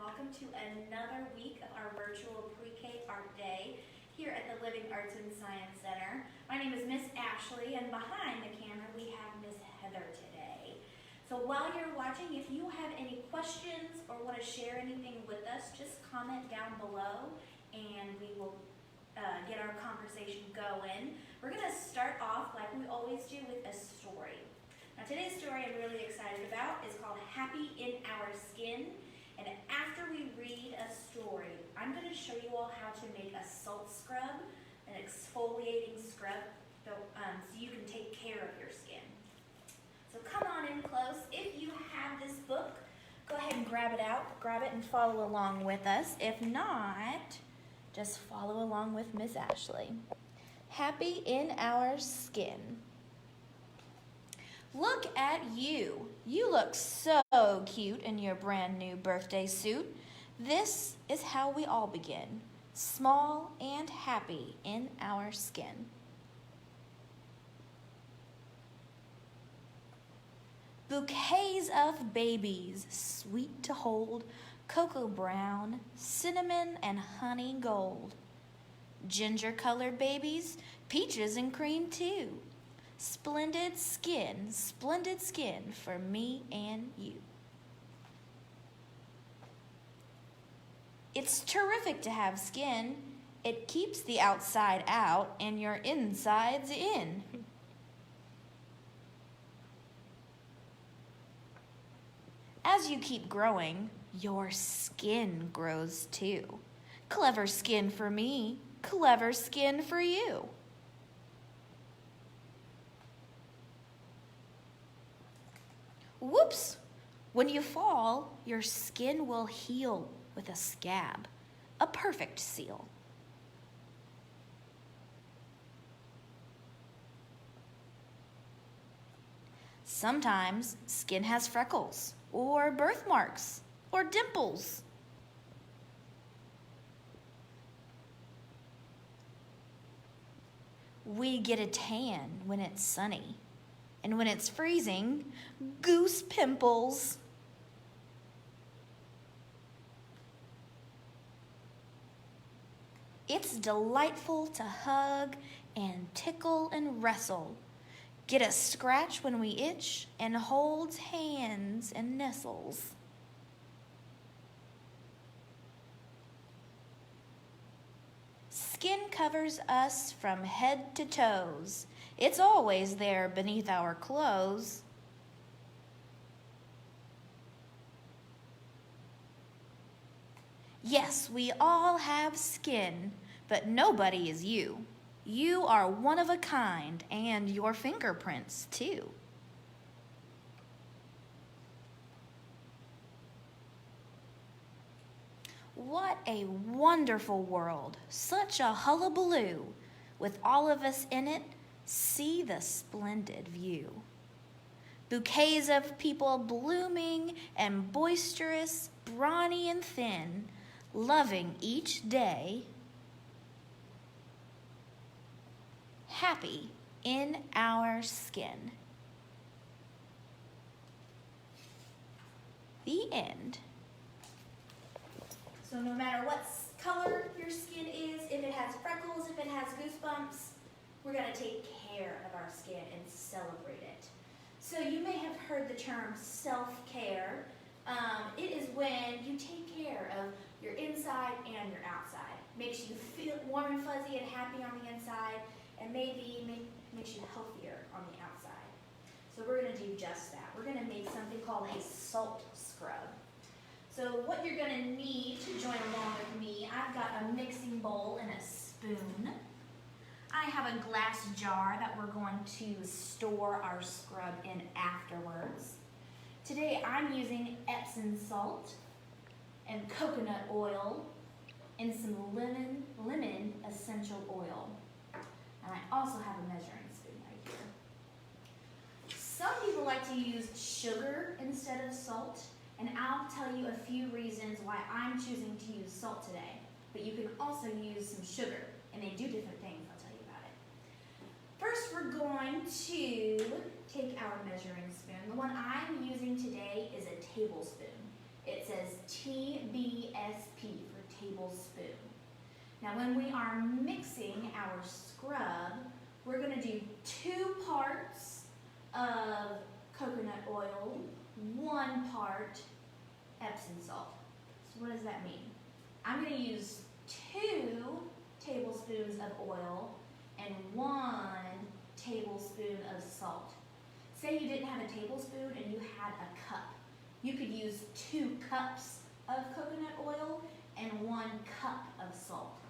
welcome to another week of our virtual pre-K art day here at the Living Arts and Science Center. My name is Miss Ashley, and behind the camera we have Miss Heather today. So while you're watching, if you have any questions or want to share anything with us, just comment down below and we will get our conversation going. We're going to start off like we always do with a story. Now today's story I'm really excited about is called Happy in Our Skin. And after we read a story, I'm going to show you all how to make a salt scrub, an exfoliating scrub, so you can take care of your skin. So come on in close. If you have this book, go ahead and grab it and follow along with us. If not, just follow along with Miss Ashley. Happy in Our Skin. Look at you. You look so cute in your brand new birthday suit. This is how we all begin, small and happy in our skin. Bouquets of babies, sweet to hold, cocoa brown, cinnamon and honey gold. Ginger-colored babies, peaches and cream too. Splendid skin for me and you. It's terrific to have skin. It keeps the outside out and your insides in. As you keep growing, your skin grows too. Clever skin for me, clever skin for you. Whoops! When you fall, your skin will heal with a scab, a perfect seal. Sometimes skin has freckles, or birthmarks, or dimples. We get a tan when it's sunny. And when it's freezing, goose pimples. It's delightful to hug and tickle and wrestle. Get a scratch when we itch and holds hands and nestles. Skin covers us from head to toes. It's always there beneath our clothes. Yes, we all have skin, but nobody is you. You are one of a kind, and your fingerprints too. What a wonderful world, such a hullabaloo. With all of us in it, see the splendid view. Bouquets of people blooming and boisterous, brawny and thin, loving each day. Happy in our skin. The end. So no matter what color your skin is, if it has freckles, if it has goosebumps, we're going to take care of our skin and celebrate it. So you may have heard the term self-care. It is when you take care of your inside and your outside. Makes you feel warm and fuzzy and happy on the inside, and maybe makes you healthier on the outside. So we're going to do just that. We're going to make something called a salt scrub. So what you're going to need to join along with me, I've got a mixing bowl and a spoon. I have a glass jar that we're going to store our scrub in afterwards. Today I'm using Epsom salt and coconut oil and some lemon essential oil. And I also have a measuring spoon right here. Some people like to use sugar instead of salt, and I'll tell you a few reasons why I'm choosing to use salt today. But you can also use some sugar, and they do different things. I'll tell you about it. First, we're going to take our measuring spoon. The one I'm using today is a tablespoon. It says TBSP for tablespoon. Now when we are mixing our scrub, we're going to do 2 parts of coconut oil, 1 part Epsom salt. So what does that mean? I'm going to use 2 tablespoons of oil and 1 tablespoon of salt. Say you didn't have a tablespoon and you had a cup. You could use 2 cups of coconut oil and 1 cup of salt.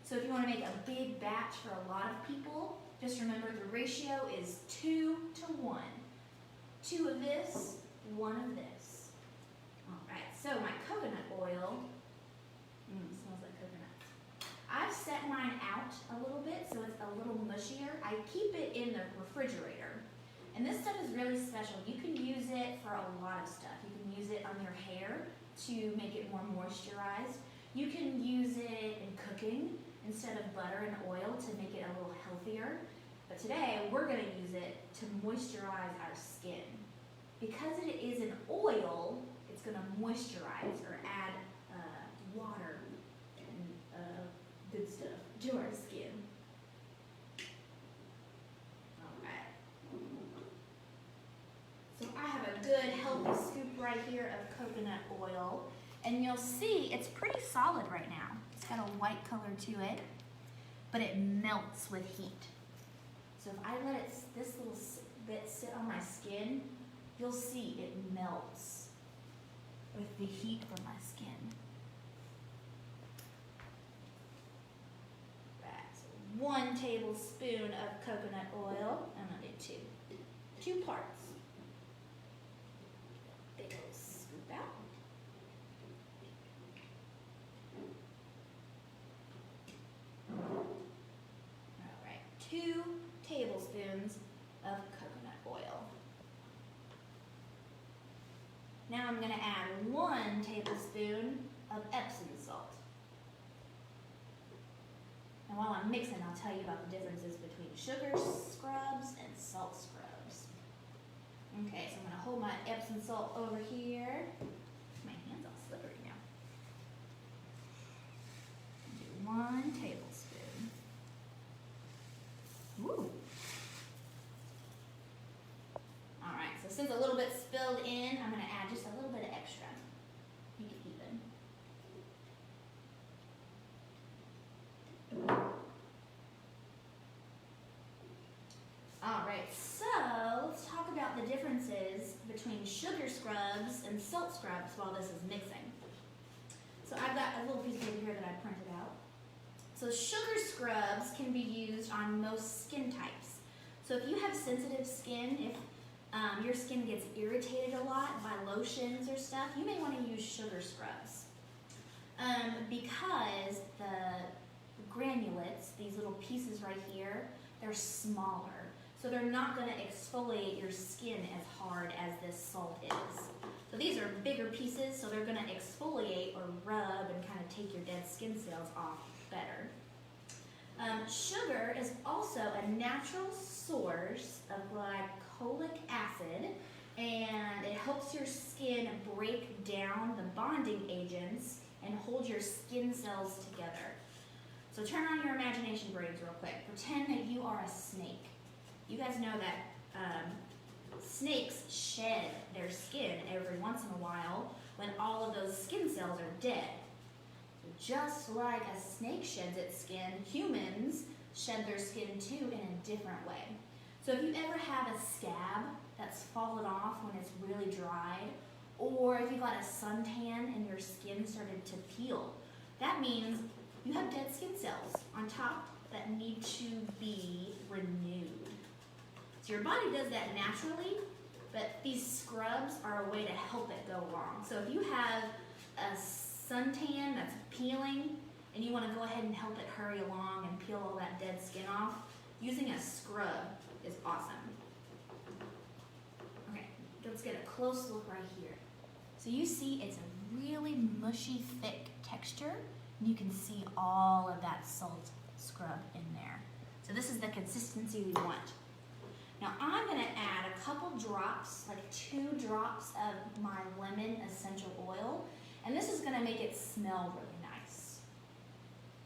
So if you want to make a big batch for a lot of people, just remember the ratio is 2 to 1. 2 of this, 1 of this. All right, so my coconut oil, smells like coconut. I've set mine out a little bit so it's a little mushier. I keep it in the refrigerator. And this stuff is really special. You can use it for a lot of stuff. You can use it on your hair to make it more moisturized. You can use it in cooking instead of butter and oil to make it a little healthier. But today we're going to use it to moisturize our skin. Because it is an oil, it's going to moisturize or add water and good stuff to our skin. So I have a good healthy scoop right here of coconut oil, and you'll see it's pretty solid right now. It's got a white color to it, but it melts with heat. So if I let this little bit sit on my skin, you'll see it melts with the heat from my skin. Right, so 1 tablespoon of coconut oil. I'm gonna do 2 parts. Big old scoop out. All right, 2 tablespoons of coconut oil. Now I'm going to add 1 tablespoon of Epsom salt. And while I'm mixing, I'll tell you about the differences between sugar scrubs and salt scrubs. Okay, so I'm going to hold my Epsom salt over here. My hand's all slippery now. Do 1 tablespoon. Woo! All right, so since a little bit spilled in, I'm going to add just a little bit of extra. Make it even. All right, so let's talk about the differences between sugar scrubs and salt scrubs while this is mixing. So I've got a little piece of paper here that I printed out. So sugar scrubs can be used on most skin types. So if you have sensitive skin, if your skin gets irritated a lot by lotions or stuff, you may want to use sugar scrubs. Because the granulates, these little pieces right here, they're smaller. So they're not going to exfoliate your skin as hard as this salt is. So these are bigger pieces, so they're going to exfoliate or rub and kind of take your dead skin cells off better. Sugar is also a natural source of glycolic acid, and it helps your skin break down the bonding agents and hold your skin cells together. So turn on your imagination braids real quick. Pretend that you are a snake. You guys know that snakes shed their skin every once in a while when all of those skin cells are dead. Just like a snake sheds its skin, humans shed their skin too in a different way. So if you ever have a scab that's fallen off when it's really dried, or if you got a suntan and your skin started to peel, that means you have dead skin cells on top that need to be renewed. So your body does that naturally, but these scrubs are a way to help it go along. So if you have a suntan that's peeling and you want to go ahead and help it hurry along and peel all that dead skin off, using a scrub is awesome. Okay, let's get a close look right here. So you see it's a really mushy, thick texture, and you can see all of that salt scrub in there. So this is the consistency we want. Now I'm going to add a couple drops, like 2 drops of my lemon essential oil. And this just going to make it smell really nice.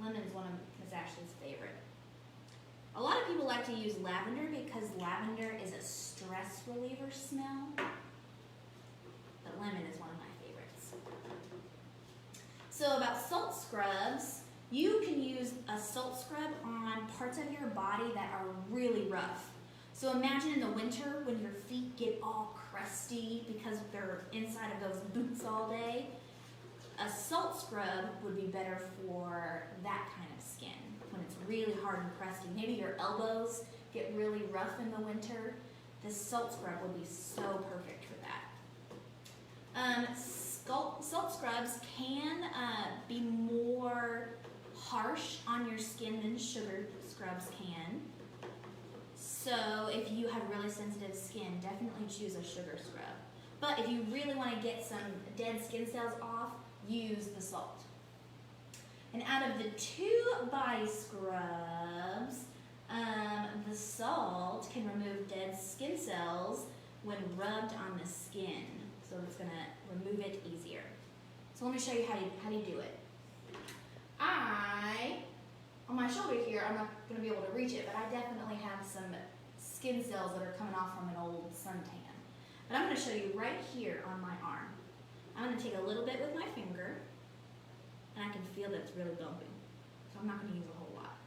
Lemon is one of Miss Ashley's favorite. A lot of people like to use lavender because lavender is a stress reliever smell. But lemon is one of my favorites. So about salt scrubs, you can use a salt scrub on parts of your body that are really rough. So imagine in the winter when your feet get all crusty because they're inside of those boots all day. A salt scrub would be better for that kind of skin when it's really hard and crusty. Maybe your elbows get really rough in the winter. This salt scrub would be so perfect for that. Salt scrubs can be more harsh on your skin than sugar scrubs can. So if you have really sensitive skin, definitely choose a sugar scrub. But if you really want to get some dead skin cells off, use the salt. And out of the two body scrubs, the salt can remove dead skin cells when rubbed on the skin. So it's going to remove it easier. So let me show you how to do it. On my shoulder here, I'm not going to be able to reach it, but I definitely have some skin cells that are coming off from an old suntan. But I'm going to show you right here on my arm. I'm going to take a little bit with my finger, and I can feel that it's really bumping. So I'm not going to use a whole lot.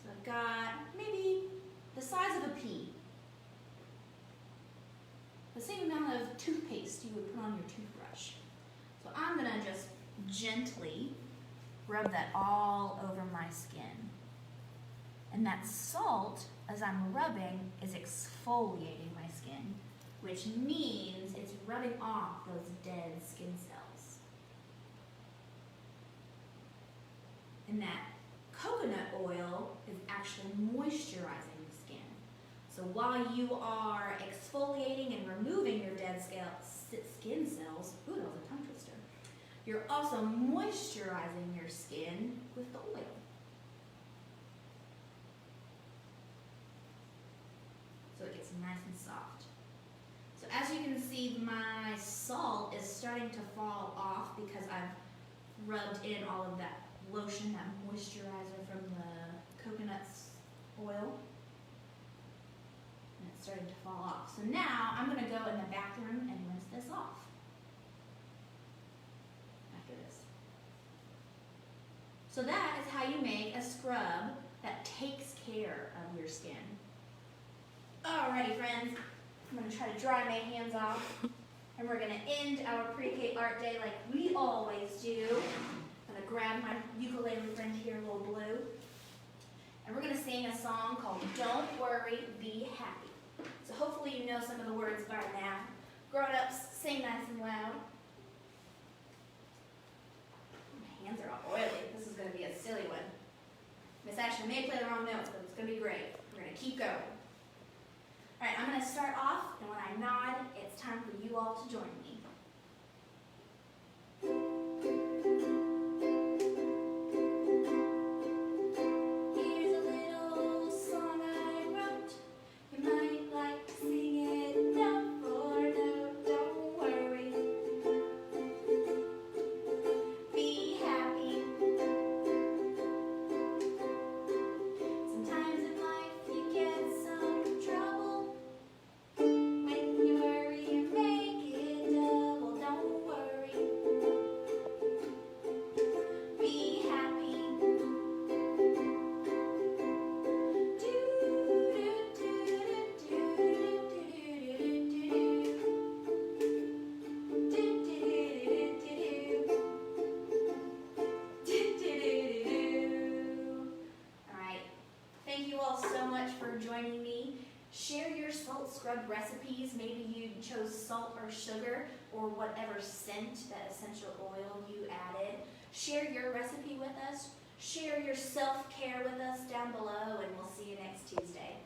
So I've got maybe the size of a pea. The same amount of toothpaste you would put on your toothbrush. So I'm going to just gently rub that all over my skin. And that salt, as I'm rubbing, is exfoliating my skin, which means it's rubbing off those dead skin cells. And that coconut oil is actually moisturizing the skin. So while you are exfoliating and removing your dead skin cells, ooh, that was a tongue twister, you're also moisturizing your skin with the oil. So it gets nice and soft. So as you can see, my salt is starting to fall off because I've rubbed in all of that lotion, that moisturizer from the coconut oil. And it's starting to fall off. So now I'm going to go in the bathroom and rinse this off. After this. So that is how you make a scrub that takes care of your skin. Alrighty, friends. I'm going to try to dry my hands off. And we're going to end our pre-K art day like we always do. I'm going to grab my ukulele friend here, Little Blue. And we're going to sing a song called Don't Worry, Be Happy. So hopefully you know some of the words by now. Grown-ups, sing nice and loud. My hands are all oily. This is going to be a silly one. Miss Ashley may play the wrong notes, but it's going to be great. We're going to keep going. All right, I'm going to start off, and when I nod, it's time for you all to join me. Here's a little song I wrote. You might like to sing it note for note. Don't worry. Be happy. Sometimes in life you get some trouble. When you worry, you make it double. Don't worry. Be happy. Alright, thank you all so much for joining me. Share your salt scrub recipes. Maybe you chose salt or sugar or whatever scent, that essential oil you added. Share your recipe with us. Share your self-care with us down below, and we'll see you next Tuesday.